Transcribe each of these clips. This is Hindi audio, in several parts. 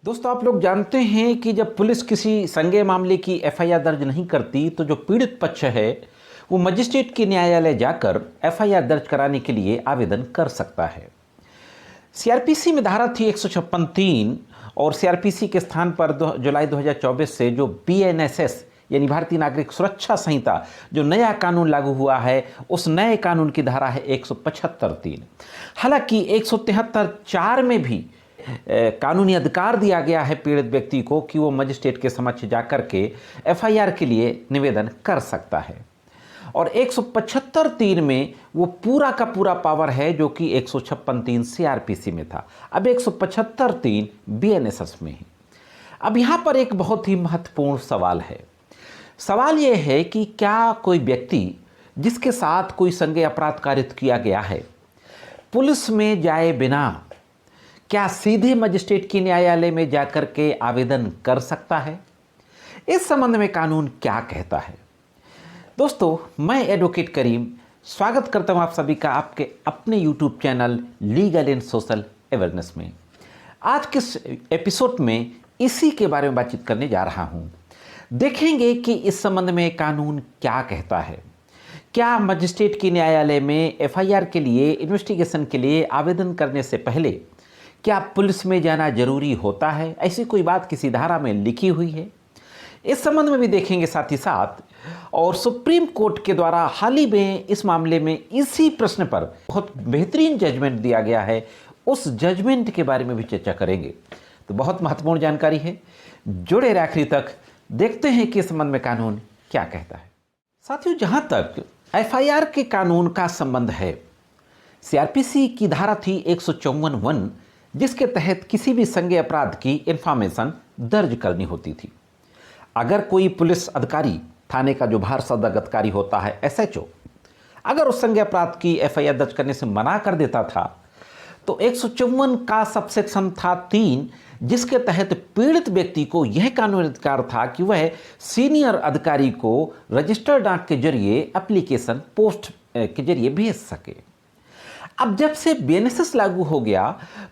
दोस्तों, आप लोग जानते हैं कि जब पुलिस किसी संज्ञेय मामले की एफआईआर दर्ज नहीं करती तो जो पीड़ित पक्ष है वो मजिस्ट्रेट के न्यायालय जाकर एफआईआर दर्ज कराने के लिए आवेदन कर सकता है। सीआरपीसी में धारा थी 156(3) और सीआरपीसी के स्थान पर जुलाई 2024 से जो बीएनएसएस यानी भारतीय नागरिक सुरक्षा संहिता जो नया कानून लागू हुआ है, उस नए कानून की धारा है 175(3). हालांकि 173(4) में भी कानूनी अधिकार दिया गया है पीड़ित व्यक्ति को कि वो मजिस्ट्रेट के समक्ष जाकर के एफआईआर के लिए निवेदन कर सकता है। और 175(3) में वो पूरा का पूरा पावर है जो कि 156(3) सीआरपीसी में था। अब 175(3) बीएनएसएस में है। अब यहाँ पर एक बहुत ही महत्वपूर्ण सवाल है। सवाल ये है कि क्या कोई व्यक्ति जिसके साथ कोई संज्ञेय अपराध कारित किया गया है पुलिस में जाए बिना क्या सीधे मजिस्ट्रेट की न्यायालय में जाकर के आवेदन कर सकता है? इस संबंध में कानून क्या कहता है? दोस्तों, मैं एडवोकेट करीम स्वागत करता हूं आप सभी का आपके अपने YouTube channel legal and social awareness में। आज के इस एपिसोड में इसी के बारे में बातचीत करने जा रहा हूं। देखेंगे कि इस संबंध में कानून क्या कहता है। क्या मजिस्ट्रेट की न्यायालय में एफआईआर के लिए इन्वेस्टिगेशन के लिए आवेदन करने से पहले क्या पुलिस में जाना जरूरी होता है? ऐसी कोई बात किसी धारा में लिखी हुई है? इस संबंध में भी देखेंगे साथ ही साथ। और सुप्रीम कोर्ट के द्वारा हाल ही में इस मामले में इसी प्रश्न पर बहुत बेहतरीन जजमेंट दिया गया है, उस जजमेंट के बारे में भी चर्चा करेंगे। तो बहुत महत्वपूर्ण जानकारी है, जुड़े रहे आखिरी तक। देखते हैं कि इस संबंध में कानून क्या कहता है। साथियों, जहां तक एफआईआर के कानून का संबंध है, सीआरपीसी की धारा थी 154(1) जिसके तहत किसी भी संज्ञेय अपराध की इंफॉर्मेशन दर्ज करनी होती थी। अगर कोई पुलिस अधिकारी, थाने का जो बाहर सदर अधिकारी होता है एसएचओ, अगर उस संज्ञेय अपराध की एफआईआर दर्ज करने से मना कर देता था तो 154 का सबसेक्शन था 3 जिसके तहत पीड़ित व्यक्ति को यह कानूनी अधिकार था कि वह सीनियर अधिकारी को रजिस्टर्ड डाक के जरिए एप्लीकेशन पोस्ट के जरिए भेज सके। अब जब से बीएनएसएस लागू हो गया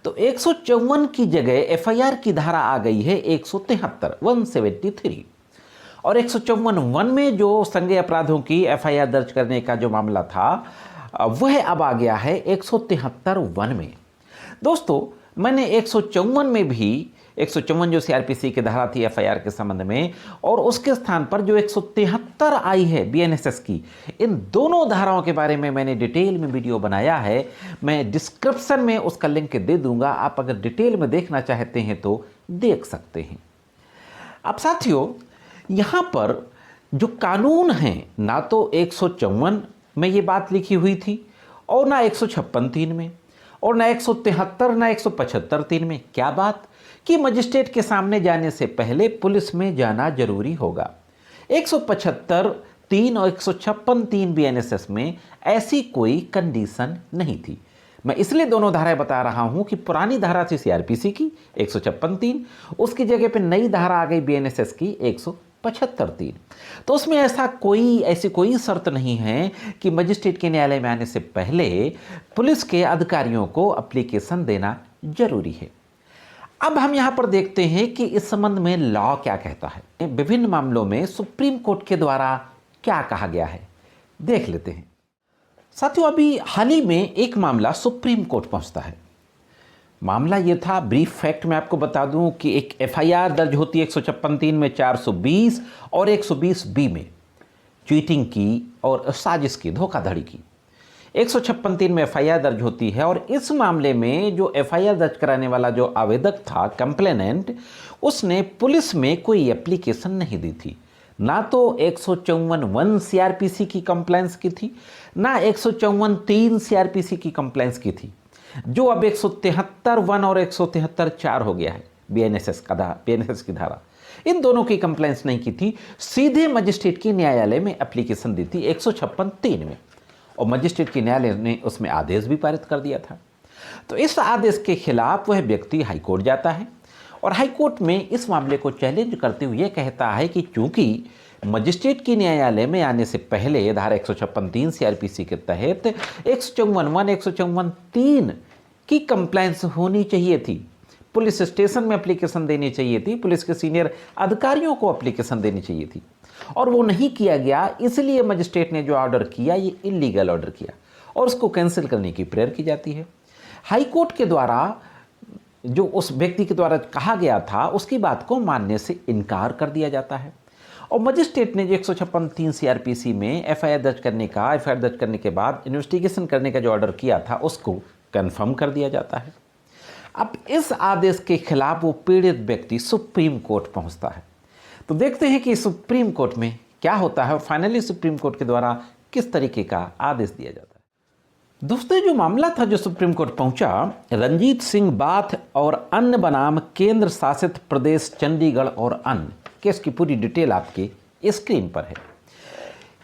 तो 154 की जगह एफआईआर की धारा आ गई है 173 और 154(1) में जो संज्ञेय अपराधों की एफआईआर दर्ज करने का जो मामला था वह अब आ गया है 173(1) में। दोस्तों, मैंने 154 में भी 154 जो सीआरपीसी की धारा थी एफआईआर के संबंध में और उसके स्थान पर जो 173 आई है बीएनएसएस की, इन दोनों धाराओं के बारे में मैंने डिटेल में वीडियो बनाया है। मैं डिस्क्रिप्शन में उसका लिंक दे दूंगा, आप अगर डिटेल में देखना चाहते हैं तो देख सकते हैं। अब साथियों, यहाँ पर जो कानून है ना तो 154 में ये बात लिखी हुई थी और ना 156(3) में और ना 173 ना 175(3) में। क्या बात कि मजिस्ट्रेट के सामने जाने से पहले पुलिस में जाना जरूरी होगा। 175(3) और 156(3) बीएनएसएस में ऐसी कोई कंडीशन नहीं थी। मैं इसलिए दोनों धाराएं बता रहा हूं कि पुरानी धारा थी सीआरपीसी की 156(3), उसकी जगह पे नई धारा आ गई बीएनएसएस की 175(3). तो उसमें ऐसी कोई शर्त नहीं है कि मजिस्ट्रेट के न्यायालय में आने से पहले पुलिस के अधिकारियों को एप्लीकेशन देना जरूरी है। अब हम यहां पर देखते हैं कि इस संबंध में लॉ क्या कहता है। विभिन्न मामलों में सुप्रीम कोर्ट के द्वारा क्या कहा गया है, देख लेते हैं। साथियों, अभी हाल ही में एक मामला सुप्रीम कोर्ट पहुंचता है। मामला यह था, ब्रीफ फैक्ट मैं आपको बता दूं कि एक एफआईआर दर्ज होती है 156(3) में 420 और 120(b) में चीटिंग की और साजिश की, धोखाधड़ी की। 156(3) में एफआईआर दर्ज होती है और इस मामले में जो एफआईआर दर्ज कराने वाला जो आवेदक था, कंप्लेनेंट, उसने पुलिस में कोई एप्लीकेशन नहीं दी थी। ना तो 154(1) सीआरपीसी की कंप्लेंस की थी, ना 154(3) सीआरपीसी की कंप्लेंस की थी, जो अब 173(1) और 173(4) हो गया है बीएनएसएस की धारा। इन दोनों की कंप्लेंस नहीं की थी, सीधे मजिस्ट्रेट की न्यायालय में एप्लीकेशन दी थी 156(3) में और मजिस्ट्रेट की न्यायालय ने उसमें आदेश भी पारित कर दिया था। तो इस आदेश के खिलाफ वह व्यक्ति हाईकोर्ट जाता है और हाईकोर्ट में इस मामले को चैलेंज करते हुए कहता है कि चूंकि मजिस्ट्रेट की न्यायालय में आने से पहले धारा 156(3) सीआरपीसी के तहत 154(1) 154(3) की कंप्लेंस होनी चाहिए थी, पुलिस स्टेशन में एप्लीकेशन देनी चाहिए थी, पुलिस के सीनियर अधिकारियों को एप्लीकेशन देनी चाहिए थी, और वो नहीं किया गया। इसलिए मजिस्ट्रेट ने जो ऑर्डर किया ये इलीगल ऑर्डर किया और उसको कैंसिल करने की प्रेयर की जाती है। हाई कोर्ट के द्वारा जो उस व्यक्ति के द्वारा कहा गया था उसकी बात को मानने से इनकार कर दिया जाता है, और मजिस्ट्रेट ने जो 156(3) CRPC में एफआईआर दर्ज करने के बाद इन्वेस्टिगेशन करने का जो ऑर्डर किया था उसको कंफर्म कर दिया जाता है। अब इस आदेश के खिलाफ वो पीड़ित व्यक्ति सुप्रीम कोर्ट पहुंचता है। तो देखते हैं कि सुप्रीम कोर्ट में क्या होता है और फाइनली सुप्रीम कोर्ट के द्वारा किस तरीके का आदेश दिया जाता है। दोस्तों, जो मामला था जो सुप्रीम कोर्ट पहुंचा, रंजीत सिंह बाथ और अन्य बनाम केंद्र शासित प्रदेश चंडीगढ़ और अन्य केस की पूरी डिटेल आपके स्क्रीन पर है।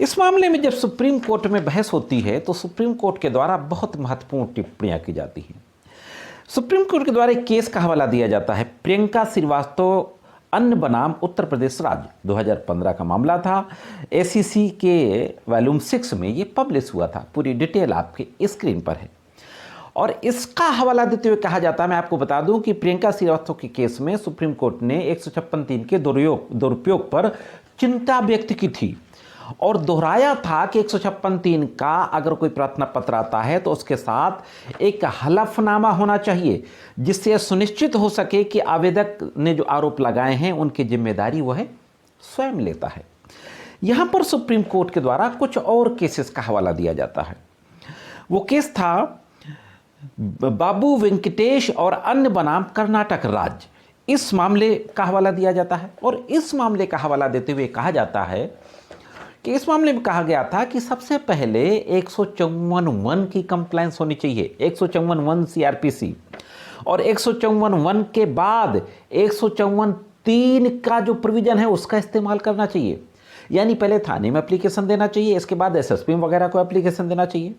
इस मामले में जब सुप्रीम कोर्ट में बहस होती है तो सुप्रीम कोर्ट के द्वारा बहुत महत्वपूर्ण टिप्पणियां की जाती हैं। सुप्रीम कोर्ट के द्वारा एक केस का हवाला दिया जाता है, प्रियंका श्रीवास्तव अन्य बनाम उत्तर प्रदेश राज्य, 2015 का मामला था। ACC के वॉल्यूम 6 में ये पब्लिश हुआ था। पूरी डिटेल आपके स्क्रीन पर है और इसका हवाला देते हुए कहा जाता है, मैं आपको बता दूं कि प्रियंका श्रीवास्तव के केस में सुप्रीम कोर्ट ने 156(3) के दुरुपयोग पर चिंता व्यक्त की थी और दोहराया था कि 156(3) का अगर कोई प्रार्थना पत्र आता है तो उसके साथ एक हलफनामा होना चाहिए जिससे यह सुनिश्चित हो सके कि आवेदक ने जो आरोप लगाए हैं उनकी जिम्मेदारी वह स्वयं लेता है। यहां पर सुप्रीम कोर्ट के द्वारा कुछ और केसेस का हवाला दिया जाता है। वो केस था बाबू वेंकटेश और अन्य बनाम कर्नाटक राज्य। इस मामले का हवाला दिया जाता है और इस मामले का हवाला देते हुए कहा जाता है कि इस मामले में कहा गया था कि सबसे पहले 154(1) की कंप्लायंस होनी चाहिए, 154(1) CRPC, और 154(1) के बाद 154(3) का जो प्रोविजन है उसका इस्तेमाल करना चाहिए। यानी पहले थाने में एप्लीकेशन देना चाहिए, इसके बाद SSP वगैरह को एप्लीकेशन देना चाहिए।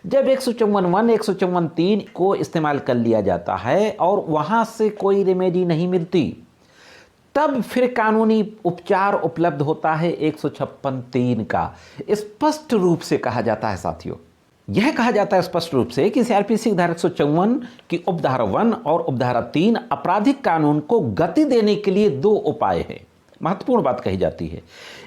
जब 154(1) 154(3) को इस्तेमाल कर लिया जाता है और वहाँ से कोई रेमेडी नहीं मिलती, तब फिर कानूनी उपचार उपलब्ध होता है 156(3) का। स्पष्ट रूप से कहा जाता है साथियों, यह कहा जाता है स्पष्ट रूप से कि CRPC धारा 154 की उपधारा 1 और उपधारा 3 आपराधिक कानून को गति देने के लिए 2 उपाय हैं। महत्वपूर्ण बात कही जाती है।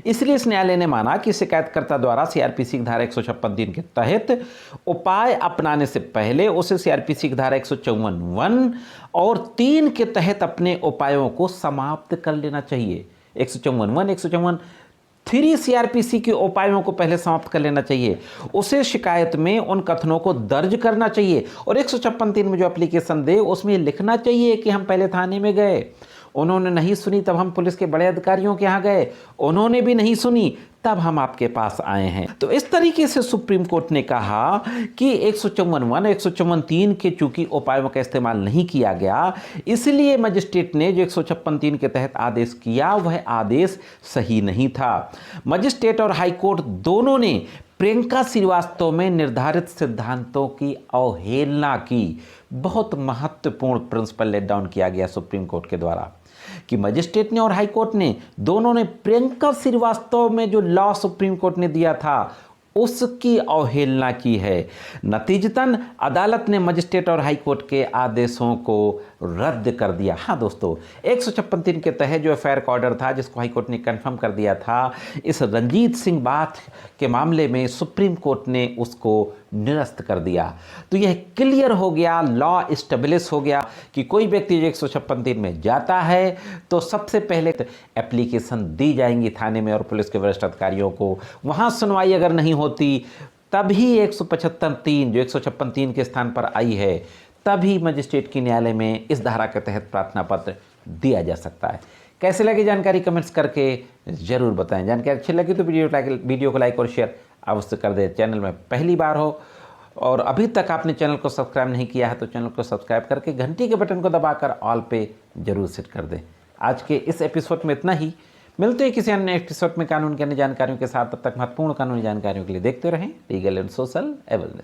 इसलिए इस न्यायालय ने माना कि शिकायतकर्ता द्वारा CRPC की धारा 156(3) के तहत उपाय अपनाने से पहले उसे CRPC की धारा 154(1) और 3 के तहत अपने उपायों को समाप्त कर लेना चाहिए। 154(1) 154(3) CRPC के उपायों को पहले समाप्त कर लेना चाहिए। उसे शिकायत में उन कथनों को दर्ज करना चाहिए और 156(3) में जो एप्लीकेशन दे उसमें लिखना चाहिए कि हम पहले थाने में गए, उन्होंने नहीं सुनी, तब हम पुलिस के बड़े अधिकारियों के यहाँ गए, उन्होंने भी नहीं सुनी, तब हम आपके पास आए हैं। तो इस तरीके से सुप्रीम कोर्ट ने कहा कि 154(1) 154(3) के चूंकि उपायों का इस्तेमाल नहीं किया गया, इसलिए मजिस्ट्रेट ने जो 156(3) के तहत आदेश किया वह आदेश सही नहीं था। मजिस्ट्रेट और हाईकोर्ट दोनों ने प्रियंका श्रीवास्तव में निर्धारित सिद्धांतों की अवहेलना की। बहुत महत्वपूर्ण प्रिंसिपल लेट डाउन किया गया सुप्रीम कोर्ट के द्वारा कि मजिस्ट्रेट ने और हाई कोर्ट ने दोनों ने प्रियंका श्रीवास्तव में जो लॉ सुप्रीम कोर्ट ने दिया था उसकी अवहेलना की है। नतीजतन अदालत ने मजिस्ट्रेट और हाई कोर्ट के आदेशों को रद्द कर दिया। हाँ दोस्तों, 156(3) के तहत जो एफआईआर का ऑर्डर था जिसको हाई कोर्ट ने कंफर्म कर दिया था, इस रंजीत सिंह बाथ के मामले में सुप्रीम कोर्ट ने उसको निरस्त कर दिया। तो यह क्लियर हो गया, लॉ इस्टेब्लिश हो गया कि कोई व्यक्ति जो 156(3) में जाता है तो सबसे पहले एप्लीकेशन दी जाएंगी थाने में और पुलिस के वरिष्ठ अधिकारियों को। वहाँ सुनवाई अगर नहीं होती तभी 175(3) जो 156(3) के स्थान पर आई है तभी मजिस्ट्रेट की न्यायालय में इस धारा के तहत प्रार्थना पत्र दिया जा सकता है। कैसे लगी जानकारी कमेंट्स करके जरूर बताएं। जानकारी अच्छी लगी तो वीडियो को लाइक और शेयर अवश्य कर दें। चैनल में पहली बार हो और अभी तक आपने चैनल को सब्सक्राइब नहीं किया है तो चैनल को सब्सक्राइब करके घंटी के बटन को दबाकर ऑल पे जरूर सेट कर दें। आज के इस एपिसोड में इतना ही। मिलते हैं किसी अन्य एपिसोड में कानून की अन्य जानकारियों के साथ। तब तक महत्वपूर्ण कानूनी जानकारियों के लिए देखते रहें लीगल एंड सोशल अवेयरनेस।